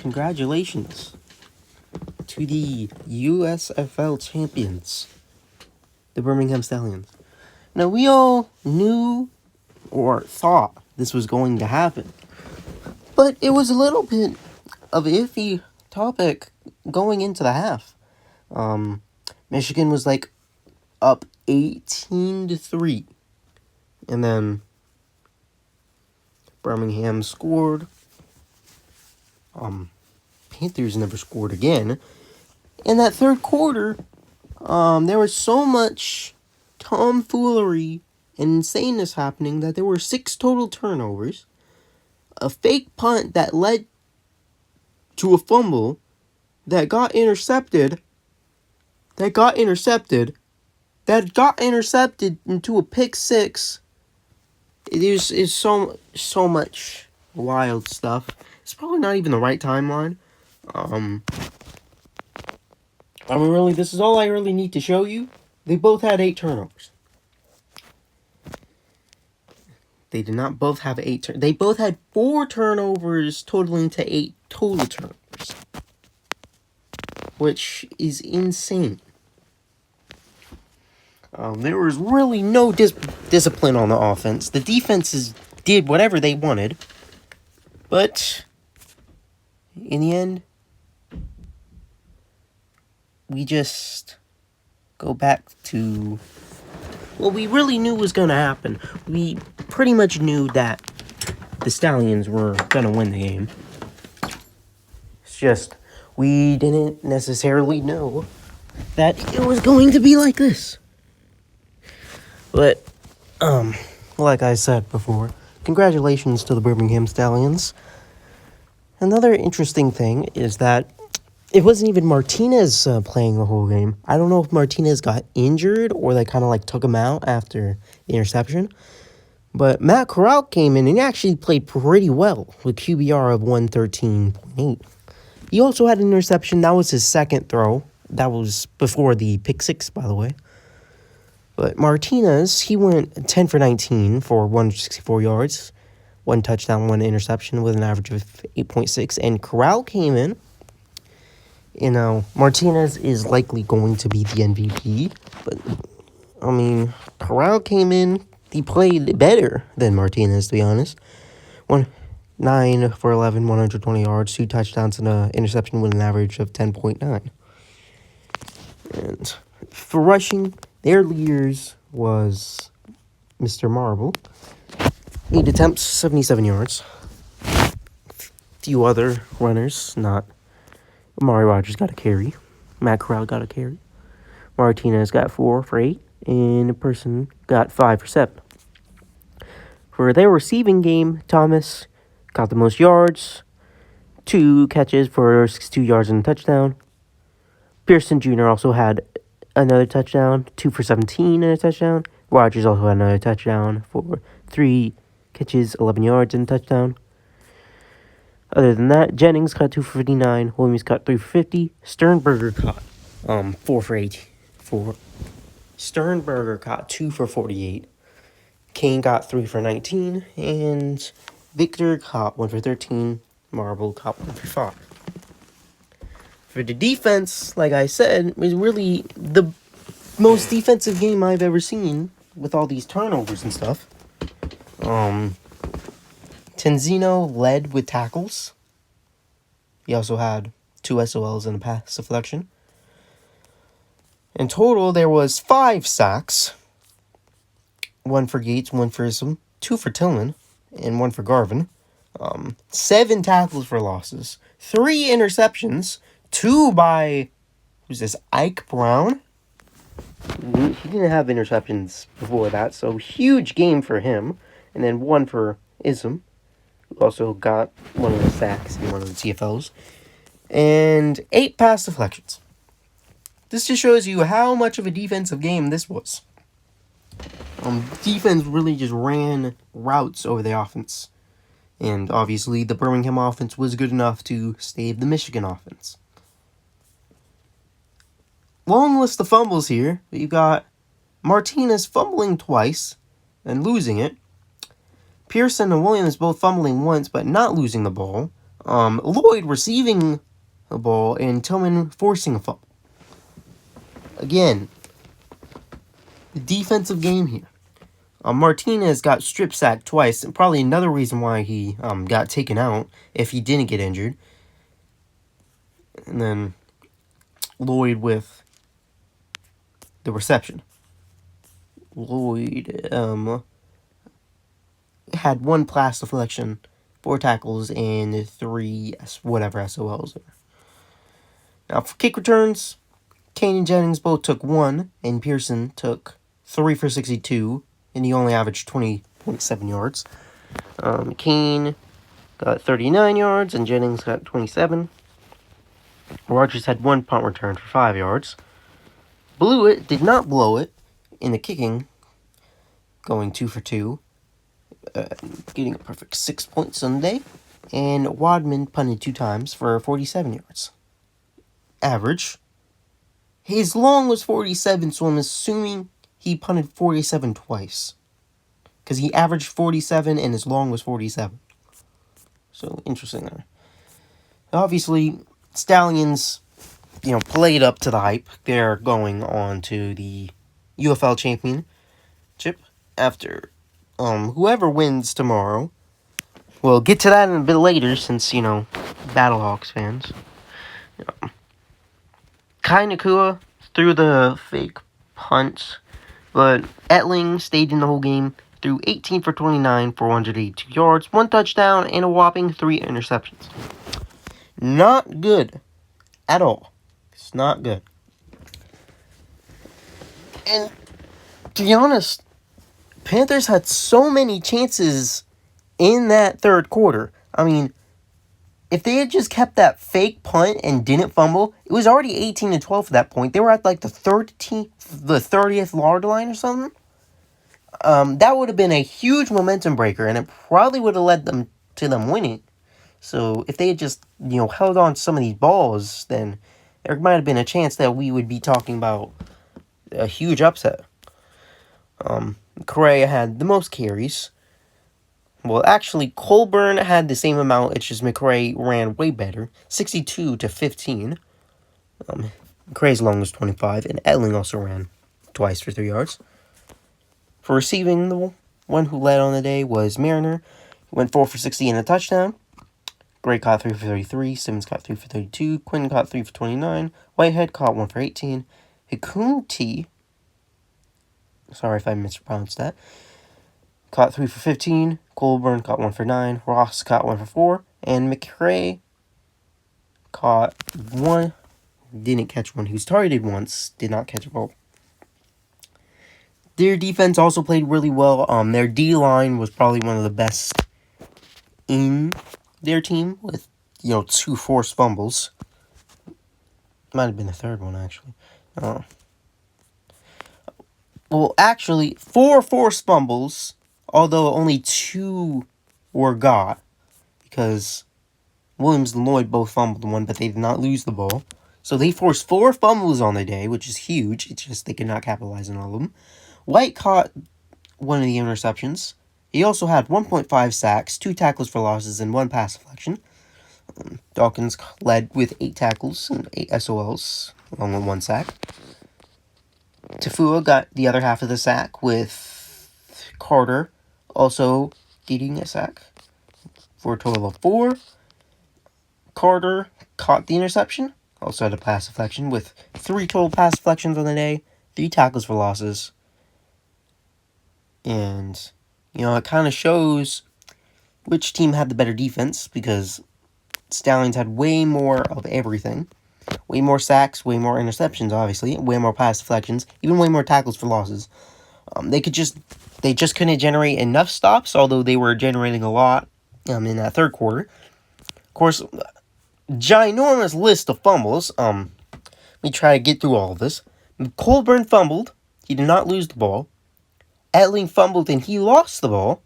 congratulations to the USFL champions, the Birmingham Stallions. Now, we all knew or thought this was going to happen, but it was a little bit of an iffy topic going into the half. Michigan was like up 18-3, and then Birmingham scored. Panthers never scored again. In that third quarter, there was so much tomfoolery and insaneness happening that there were 6 total turnovers, a fake punt that led to a fumble that got intercepted into a pick 6. It is so much wild stuff. It's probably not even the right timeline. Really, this is all I really need to show you. They both had 8 turnovers. They did not both have 8 turnovers. They both had 4 turnovers, totaling to 8 total turnovers, which is insane. There was really no discipline on the offense. The defenses did whatever they wanted, but in the end, we just go back to what we really knew was going to happen. We pretty much knew that the Stallions were going to win the game. It's just we didn't necessarily know that it was going to be like this. But, like I said before, congratulations to the Birmingham Stallions. Another interesting thing is that it wasn't even Martinez playing the whole game. I don't know if Martinez got injured or they kind of like took him out after the interception. But Matt Corral came in and he actually played pretty well with QBR of 113.8. He also had an interception. That was his second throw. That was before the pick 6, by the way. But Martinez, he went 10 for 19 for 164 yards, 1 touchdown, 1 interception with an average of 8.6. And Corral came in. You know, Martinez is likely going to be the MVP. But, Corral came in. He played better than Martinez, to be honest. 9 for 11, 120 yards, 2 touchdowns, and an interception with an average of 10.9. And for rushing, their leaders was Mr. Marble. 8 attempts, 77 yards. Few other runners, not... Amari Rogers got a carry. Matt Corral got a carry. Martinez got 4 for 8. And a person got 5 for 7. For their receiving game, Thomas got the most yards. 2 catches for 62 yards and a touchdown. Pearson Jr. also had another touchdown, 2 for 17 and a touchdown. Rogers also had another touchdown for 3 catches, 11 yards and a touchdown. Other than that, Jennings caught 2 for 59. Williams caught 3 for 50. Sternberger caught 4 for 8. Sternberger caught 2 for 48. Kane got 3 for 19. And Victor caught 1 for 13. Marble caught 1 for 5. For the defense, like I said, was really the most defensive game I've ever seen with all these turnovers and stuff. Tenzino led with tackles. He also had 2 SOLs and a pass deflection. In total, there was 5 sacks. 1 for Gates, 1 for Isam, 2 for Tillman, and 1 for Garvin. 7 tackles for losses. 3 interceptions. 2 by, who's this, Ike Brown? He didn't have interceptions before that, so huge game for him. And then 1 for Isam, who also got 1 of the sacks and 1 of the TFLs. And 8 pass deflections. This just shows you how much of a defensive game this was. Defense really just ran routes over the offense. And obviously the Birmingham offense was good enough to stave the Michigan offense. Long list of fumbles here. You got Martinez fumbling twice and losing it. Pearson and Williams both fumbling once but not losing the ball. Lloyd receiving the ball and Tillman forcing a fumble. Again, the defensive game here. Martinez got strip sacked twice, and probably another reason why he got taken out if he didn't get injured. And then Lloyd with the reception. Lloyd had 1 pass deflection, 4 tackles, and 3 whatever SOLs. Now for kick returns, Kane and Jennings both took 1, and Pearson took 3 for 62, and he only averaged 20.7 yards. Kane got 39 yards, and Jennings got 27. Rogers had 1 punt return for 5 yards. Did not blow it in the kicking, going 2 for 2, getting a perfect 6 points on the day. And Wadman punted 2 times for 47 yards. Average. His long was 47, so I'm assuming he punted 47 twice. Because he averaged 47 and his long was 47. So, interesting there. Obviously, Stallions, played up to the hype. They're going on to the UFL championship after whoever wins tomorrow. We'll get to that in a bit later since, Battlehawks fans. Kai Nakua threw the fake punt, but Etling stayed in the whole game, threw 18 for 29 for 182 yards, 1 touchdown, and a whopping 3 interceptions. Not good at all. It's not good. And to be honest, Panthers had so many chances in that third quarter. I mean, if they had just kept that fake punt and didn't fumble, it was already 18-12 at that point. They were at like the 30th yard line or something. That would have been a huge momentum breaker, and it probably would have led them to them winning. So if they had just, held on to some of these balls, then there might have been a chance that we would be talking about a huge upset. Correa had the most carries. Well, actually, Colburn had the same amount. It's just McRae ran way better, 62-15. McRae's long was 25, and Etling also ran twice for 3 yards. For receiving, the one who led on the day was Mariner. He went 4 for 60 and a touchdown. Gray caught 3 for 33. Simmons caught 3 for 32. Quinn caught 3 for 29. Whitehead caught 1 for 18. Hikunti, sorry if I mispronounced that, caught 3 for 15. Colburn caught 1 for 9. Ross caught 1 for 4. And McRae caught 1. Didn't catch 1. He was targeted once. Did not catch a ball. Their defense also played really well. Their D-line was probably one of the best in their team with, 2 forced fumbles. Might have been the third one, actually. Well, actually, 4 forced fumbles, although only 2 were got, because Williams and Lloyd both fumbled one, but they did not lose the ball. So they forced 4 fumbles on the day, which is huge. It's just they could not capitalize on all of them. White caught one of the interceptions. He also had 1.5 sacks, 2 tackles for losses, and 1 pass deflection. Dawkins led with 8 tackles and 8 SOLs, along with 1 sack. Tafua got the other half of the sack, with Carter also getting a sack for a total of 4. Carter caught the interception, also had a pass deflection, with 3 total pass deflections on the day, 3 tackles for losses. And, it kind of shows which team had the better defense, because Stallions had way more of everything. Way more sacks, way more interceptions, obviously, way more pass deflections, even way more tackles for losses. They just couldn't generate enough stops, although they were generating a lot in that third quarter. Of course, ginormous list of fumbles. Let me try to get through all of this. Colburn fumbled. He did not lose the ball. Etling fumbled and he lost the ball.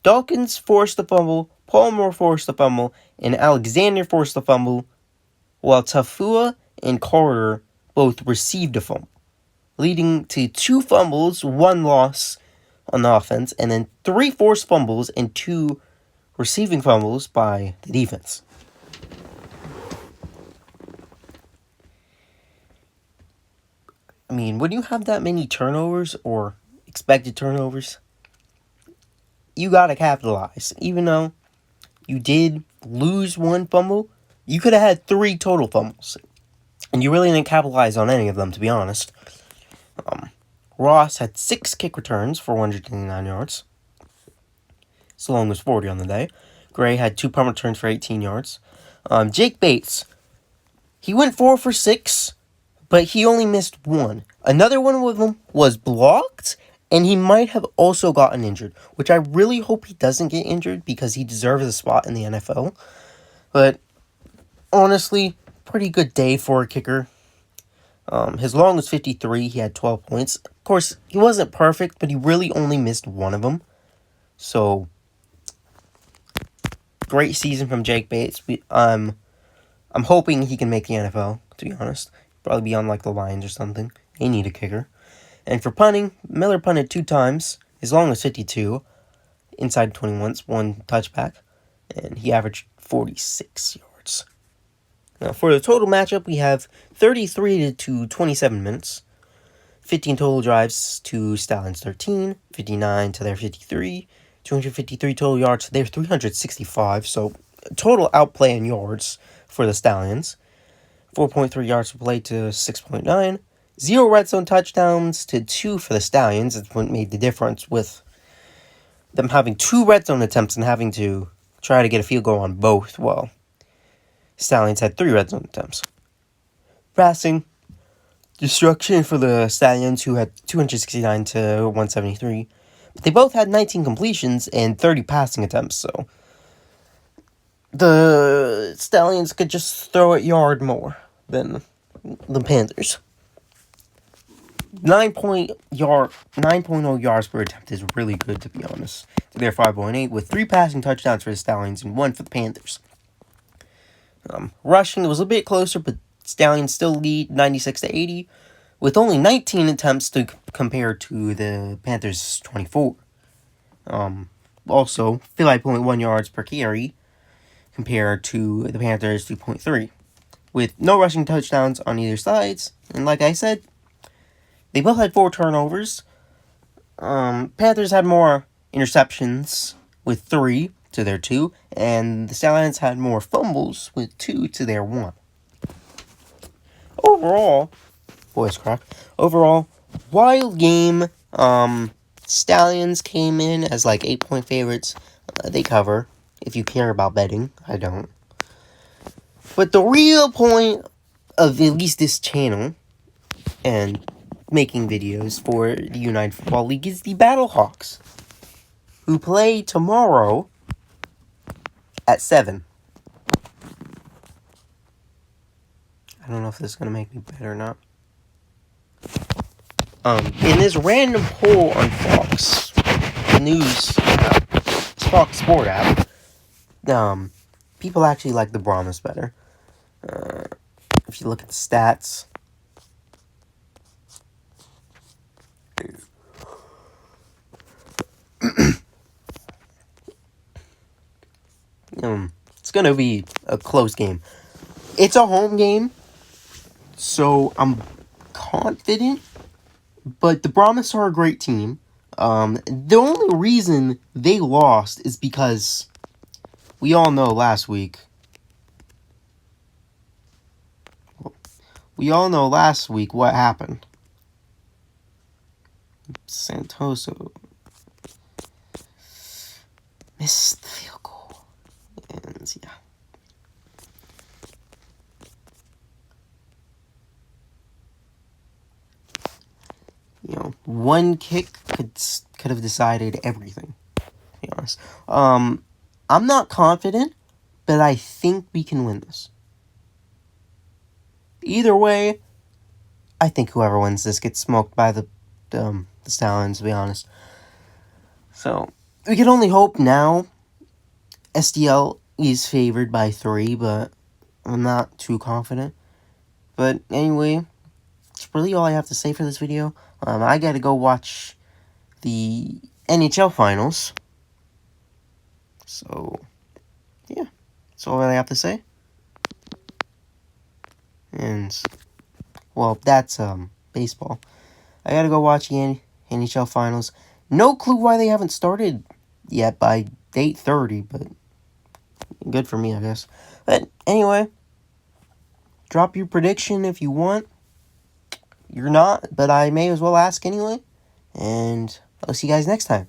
Dawkins forced the fumble. Palmer forced the fumble. And Alexander forced the fumble, while Tafua and Carter both received a fumble, leading to 2 fumbles, 1 loss on the offense, and then 3 forced fumbles and 2 receiving fumbles by the defense. I mean, when you have that many turnovers or expected turnovers, you gotta capitalize. Even though you did lose one fumble, you could have had 3 total fumbles. And you really didn't capitalize on any of them, to be honest. Ross had 6 kick returns for 189 yards. Sloan was 40 on the day. Gray had 2 punt returns for 18 yards. Jake Bates, he went 4 for 6, but he only missed 1. Another one of them was blocked, and he might have also gotten injured, which I really hope he doesn't get injured because he deserves a spot in the NFL. But honestly, pretty good day for a kicker. His long was 53. He had 12 points. Of course, he wasn't perfect, but he really only missed one of them. So, great season from Jake Bates. I'm hoping he can make the NFL, to be honest. Probably be on like the Lions or something. They need a kicker. And for punting, Miller punted 2 times. His long was 52. Inside 21, 1 touchback. And he averaged 46 yards. Now, for the total matchup, we have 33 to 27 minutes. 15 total drives to Stallions 13. 59 to their 53. 253 total yards to their 365. So, total outplay in yards for the Stallions. 4.3 yards per play to 6.9. 0 red zone touchdowns to 2 for the Stallions. That's what made the difference with them having 2 red zone attempts and having to try to get a field goal on both. Well, Stallions had 3 red zone attempts. Passing destruction for the Stallions, who had 269 to 173. But they both had 19 completions and 30 passing attempts, so the Stallions could just throw it yard more than the Panthers. 9.0 yards per attempt is really good, to be honest. They're 5.8, with 3 passing touchdowns for the Stallions and 1 for the Panthers. Rushing, it was a bit closer, but Stallions still lead 96 to 80, with only 19 attempts to compare to the Panthers' 24. Also, 5.1 yards per carry compared to the Panthers' 2.3, with no rushing touchdowns on either sides. And like I said, they both had 4 turnovers. Panthers had more interceptions with 3 to their 2, and the Stallions had more fumbles with 2 to their 1. Overall, wild game. Stallions came in as like 8-point favorites. They cover. If you care about betting, I don't. But the real point of at least this channel and making videos for the United Football League is the Battlehawks, who play tomorrow at 7. I don't know if this is going to make me better or not. In this random poll on Fox News, Fox Sport app, people actually like the Brahmas better. If you look at the stats, it's going to be a close game. It's a home game, so I'm confident, but the Brahmas are a great team. The only reason they lost is because we all know last week what happened. Santoso missed the field goal. And yeah. One kick could have decided everything, to be honest. I'm not confident, but I think we can win this. Either way, I think whoever wins this gets smoked by the Stallions, to be honest. So, we can only hope now. SDL is favored by 3, but I'm not too confident. But anyway, that's really all I have to say for this video. I gotta go watch the NHL finals. So yeah, that's all I have to say. And, well, that's baseball. I gotta go watch the NHL Finals. No clue why they haven't started yet by 8:30, but good for me, I guess. But anyway, drop your prediction if you want. You're not, but I may as well ask anyway. And I'll see you guys next time.